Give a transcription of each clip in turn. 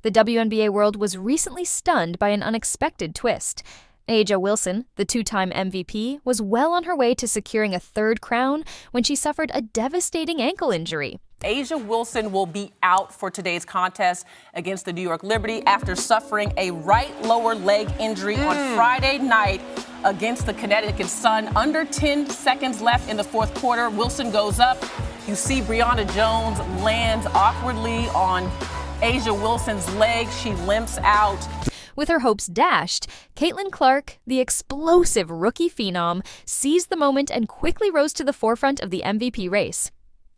the WNBA world was recently stunned by an unexpected twist. A'ja Wilson, the two-time MVP, was well on her way to securing a third crown when she suffered a devastating ankle injury. A'ja Wilson will be out for today's contest against the New York Liberty after suffering a right lower leg injury on Friday night against the Connecticut Sun. Under 10 seconds left in the fourth quarter, Wilson goes up. You see Brianna Jones lands awkwardly on A'ja Wilson's leg. She limps out. With her hopes dashed, Caitlin Clark, the explosive rookie phenom, seized the moment and quickly rose to the forefront of the MVP race.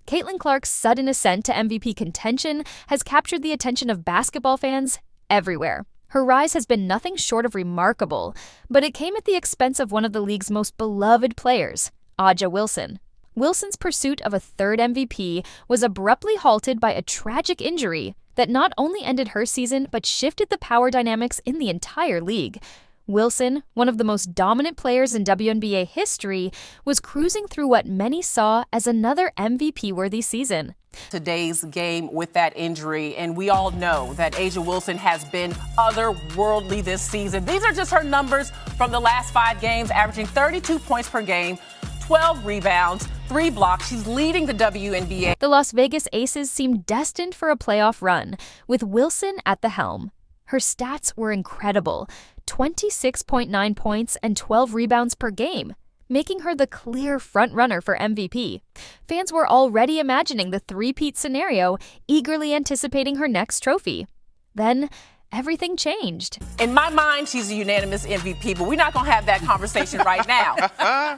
Caitlin Clark's sudden ascent to MVP contention has captured the attention of basketball fans everywhere. Her rise has been nothing short of remarkable, but it came at the expense of one of the league's most beloved players, A'ja Wilson. Wilson's pursuit of a third MVP was abruptly halted by a tragic injury that not only ended her season but shifted the power dynamics in the entire league. Wilson, one of the most dominant players in WNBA history, was cruising through what many saw as another MVP-worthy season. Today's game with that injury, and we all know that A'ja Wilson has been otherworldly this season. These are just her numbers from the last 5 games, averaging 32 points per game, 12 rebounds, 3 blocks. She's leading the WNBA. The Las Vegas Aces seemed destined for a playoff run, with Wilson at the helm. Her stats were incredible, 26.9 points and 12 rebounds per game, making her the clear frontrunner for MVP. Fans were already imagining the three-peat scenario, eagerly anticipating her next trophy. Then, everything changed. In my mind, she's a unanimous MVP, but we're not going to have that conversation right now.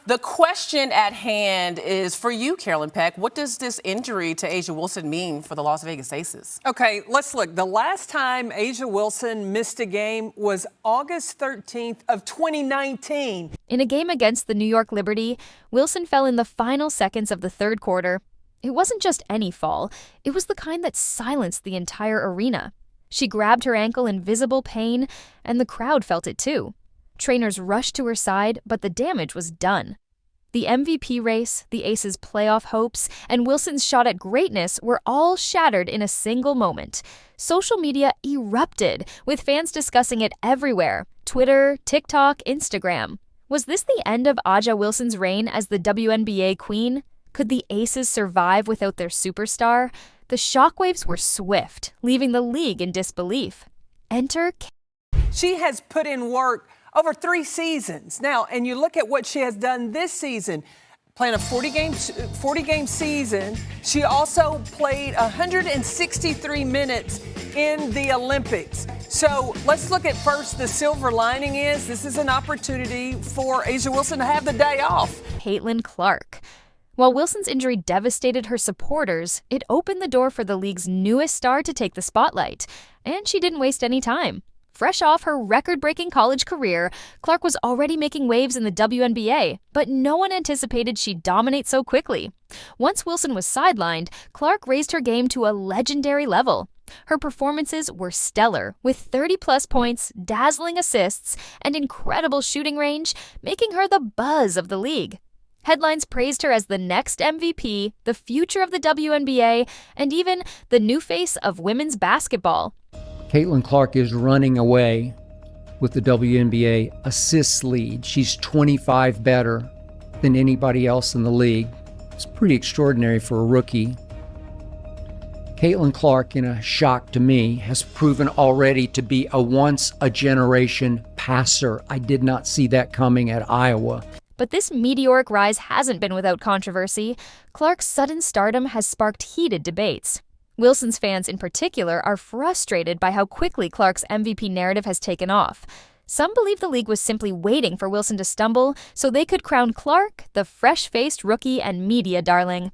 The question at hand is for you, Carolyn Peck. What does this injury to A'ja Wilson mean for the Las Vegas Aces? Okay, let's look. The last time A'ja Wilson missed a game was August 13th of 2019. In a game against the New York Liberty, Wilson fell in the final seconds of the third quarter. It wasn't just any fall. It was the kind that silenced the entire arena. She grabbed her ankle in visible pain, and the crowd felt it too. Trainers rushed to her side, but the damage was done. The MVP race, the Aces' playoff hopes, and Wilson's shot at greatness were all shattered in a single moment. Social media erupted, with fans discussing it everywhere: Twitter, TikTok, Instagram. Was this the end of A'ja Wilson's reign as the WNBA queen? Could the Aces survive without their superstar? The shockwaves were swift, leaving the league in disbelief. Enter. She has put in work over 3 seasons now, and you look at what she has done this season, playing a 40-game season. She also played 163 minutes in the Olympics. So let's look at first the silver lining is this is an opportunity for A'ja Wilson to have the day off. Caitlin Clark. While Wilson's injury devastated her supporters, it opened the door for the league's newest star to take the spotlight. And she didn't waste any time. Fresh off her record-breaking college career, Clark was already making waves in the WNBA, but no one anticipated she'd dominate so quickly. Once Wilson was sidelined, Clark raised her game to a legendary level. Her performances were stellar, with 30-plus points, dazzling assists, and incredible shooting range, making her the buzz of the league. Headlines praised her as the next MVP, the future of the WNBA, and even the new face of women's basketball. Caitlin Clark is running away with the WNBA assists lead. She's 25 better than anybody else in the league. It's pretty extraordinary for a rookie. Caitlin Clark, in a shock to me, has proven already to be a once-a-generation passer. I did not see that coming at Iowa. But this meteoric rise hasn't been without controversy. Clark's sudden stardom has sparked heated debates. Wilson's fans in particular are frustrated by how quickly Clark's MVP narrative has taken off. Some believe the league was simply waiting for Wilson to stumble so they could crown Clark the fresh-faced rookie and media darling.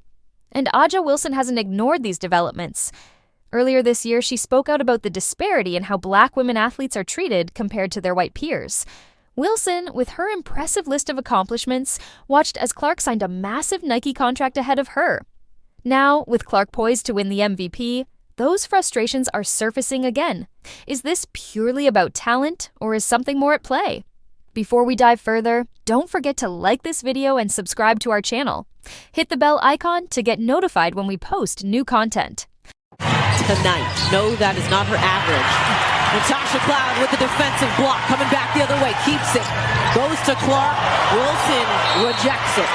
And A'ja Wilson hasn't ignored these developments. Earlier this year, she spoke out about the disparity in how Black women athletes are treated compared to their white peers. Wilson, with her impressive list of accomplishments, watched as Clark signed a massive Nike contract ahead of her. Now, with Clark poised to win the MVP, those frustrations are surfacing again. Is this purely about talent, or is something more at play? Before we dive further, don't forget to like this video and subscribe to our channel. Hit the bell icon to get notified when we post new content. tonight. No, that is not her average. Natasha Cloud with the defensive block, coming back the other way, keeps it, goes to Clark. Wilson rejects it.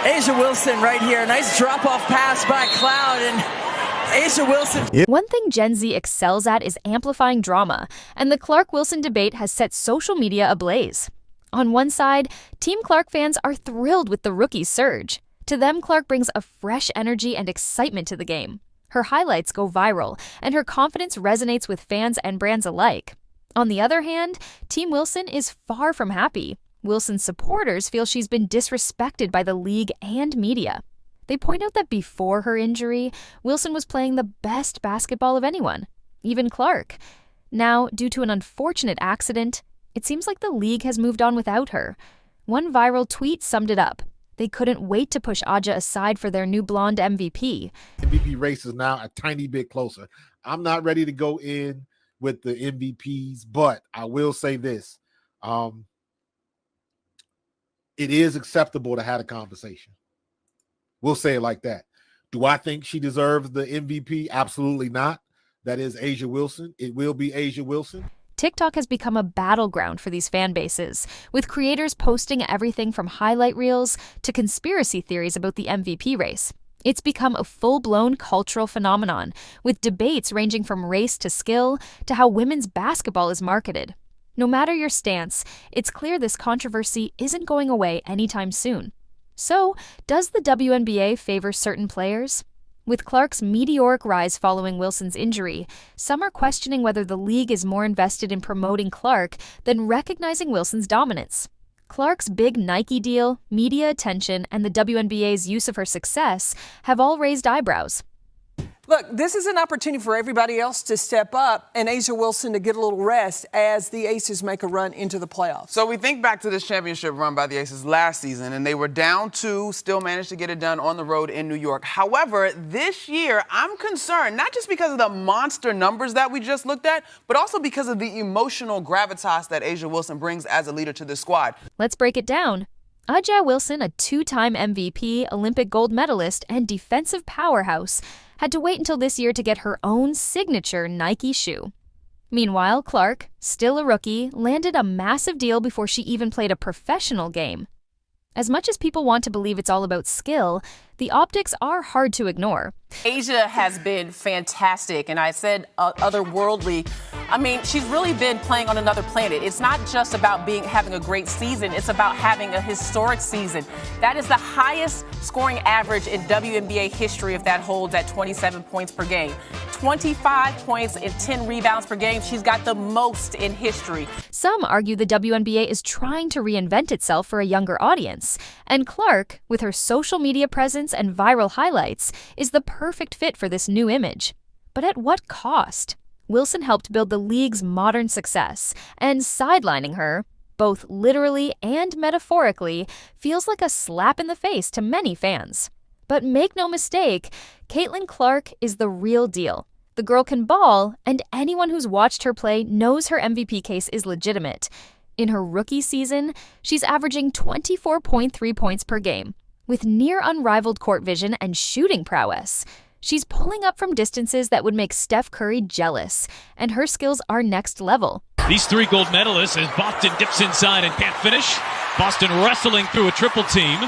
A'ja Wilson right here. Nice drop-off pass by Cloud, and A'ja Wilson. One thing Gen Z excels at is amplifying drama, and the Clark-Wilson debate has set social media ablaze. On one side, Team Clark fans are thrilled with the rookie's surge. To them, Clark brings a fresh energy and excitement to the game. Her highlights go viral, and her confidence resonates with fans and brands alike. On the other hand, Team Wilson is far from happy. Wilson's supporters feel she's been disrespected by the league and media. They point out that before her injury, Wilson was playing the best basketball of anyone, even Clark. Now, due to an unfortunate accident, it seems like the league has moved on without her. One viral tweet summed it up. They couldn't wait to push A'ja aside for their new blonde MVP. MVP race is now a tiny bit closer. I'm not ready to go in with the MVPs, but I will say this. It is acceptable to have a conversation. We'll say it like that. Do I think she deserves the MVP? Absolutely not. That is A'ja Wilson. It will be A'ja Wilson. TikTok has become a battleground for these fan bases, with creators posting everything from highlight reels to conspiracy theories about the MVP race. It's become a full-blown cultural phenomenon, with debates ranging from race to skill to how women's basketball is marketed. No matter your stance, it's clear this controversy isn't going away anytime soon. So, does the WNBA favor certain players? With Clark's meteoric rise following Wilson's injury, some are questioning whether the league is more invested in promoting Clark than recognizing Wilson's dominance. Clark's big Nike deal, media attention, and the WNBA's use of her success have all raised eyebrows. Look, this is an opportunity for everybody else to step up and A'ja Wilson to get a little rest as the Aces make a run into the playoffs. So we think back to this championship run by the Aces last season, and they were down 2, still managed to get it done on the road in New York. However, this year, I'm concerned, not just because of the monster numbers that we just looked at, but also because of the emotional gravitas that A'ja Wilson brings as a leader to this squad. Let's break it down. A'ja Wilson, a 2-time MVP, Olympic gold medalist, and defensive powerhouse, had to wait until this year to get her own signature Nike shoe. Meanwhile, Clark, still a rookie, landed a massive deal before she even played a professional game. As much as people want to believe it's all about skill, the optics are hard to ignore. A'ja has been fantastic, and I said otherworldly. I mean, she's really been playing on another planet. It's not just about having a great season. It's about having a historic season. That is the highest scoring average in WNBA history if that holds at 27 points per game. 25 points and 10 rebounds per game. She's got the most in history. Some argue the WNBA is trying to reinvent itself for a younger audience. And Clark, with her social media presence and viral highlights, is the perfect fit for this new image. But at what cost? Wilson helped build the league's modern success, and sidelining her, both literally and metaphorically, feels like a slap in the face to many fans. But make no mistake, Caitlin Clark is the real deal. The girl can ball, and anyone who's watched her play knows her MVP case is legitimate. In her rookie season, she's averaging 24.3 points per game, with near unrivaled court vision and shooting prowess. She's pulling up from distances that would make Steph Curry jealous, and her skills are next level. These 3 gold medalists as Boston dips inside and can't finish. Boston wrestling through a triple team.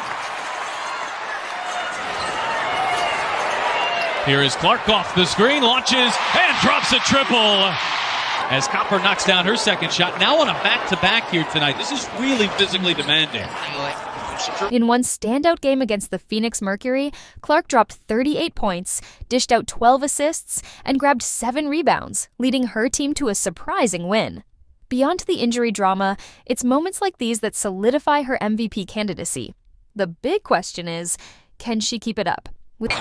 Here is Clark off the screen, launches, and drops a triple. As Copper knocks down her second shot. Now on a back-to-back here tonight. This is really physically demanding. In one standout game against the Phoenix Mercury, Clark dropped 38 points, dished out 12 assists, and grabbed 7 rebounds, leading her team to a surprising win. Beyond the injury drama, it's moments like these that solidify her MVP candidacy. The big question is, can she keep it up? What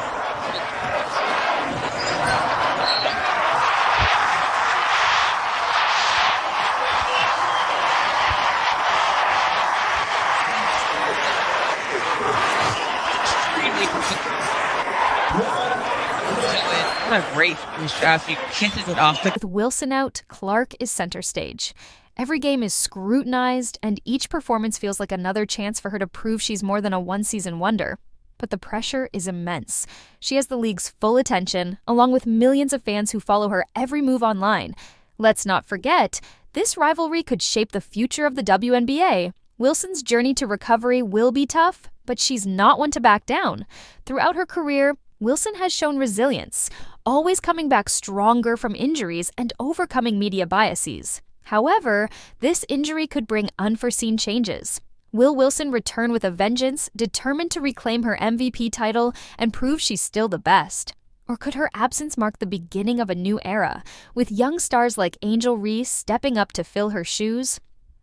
a great first draft. He kisses it off. With Wilson out, Clark is center stage. Every game is scrutinized, and each performance feels like another chance for her to prove she's more than a one-season wonder. But the pressure is immense. She has the league's full attention, along with millions of fans who follow her every move online. Let's not forget, this rivalry could shape the future of the WNBA. Wilson's journey to recovery will be tough, but she's not one to back down. Throughout her career, Wilson has shown resilience, always coming back stronger from injuries and overcoming media biases. However, this injury could bring unforeseen changes. Will Wilson return with a vengeance, determined to reclaim her MVP title and prove she's still the best? Or could her absence mark the beginning of a new era, with young stars like Angel Reese stepping up to fill her shoes?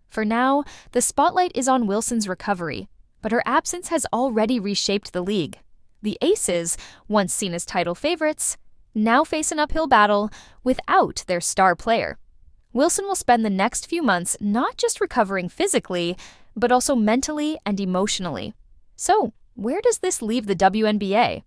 For now, the spotlight is on Wilson's recovery, but her absence has already reshaped the league. The Aces, once seen as title favorites, now face an uphill battle without their star player. Wilson will spend the next few months not just recovering physically, but also mentally and emotionally. So, where does this leave the WNBA?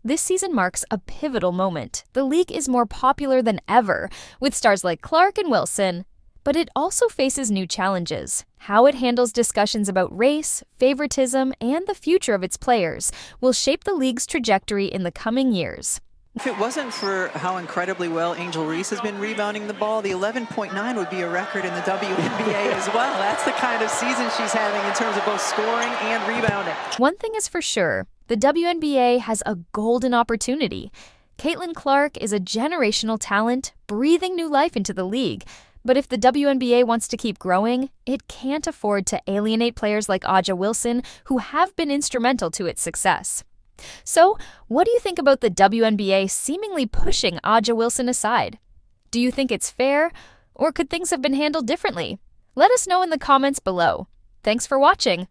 This season marks a pivotal moment. The league is more popular than ever, with stars like Clark and Wilson, but it also faces new challenges. How it handles discussions about race, favoritism, and the future of its players will shape the league's trajectory in the coming years. If it wasn't for how incredibly well Angel Reese has been rebounding the ball, the 11.9 would be a record in the WNBA as well. That's the kind of season she's having in terms of both scoring and rebounding. One thing is for sure, the WNBA has a golden opportunity. Caitlin Clark is a generational talent, breathing new life into the league. But if the WNBA wants to keep growing, it can't afford to alienate players like A'ja Wilson, who have been instrumental to its success. So, what do you think about the WNBA seemingly pushing A'ja Wilson aside? Do you think it's fair, or could things have been handled differently? Let us know in the comments below. Thanks for watching.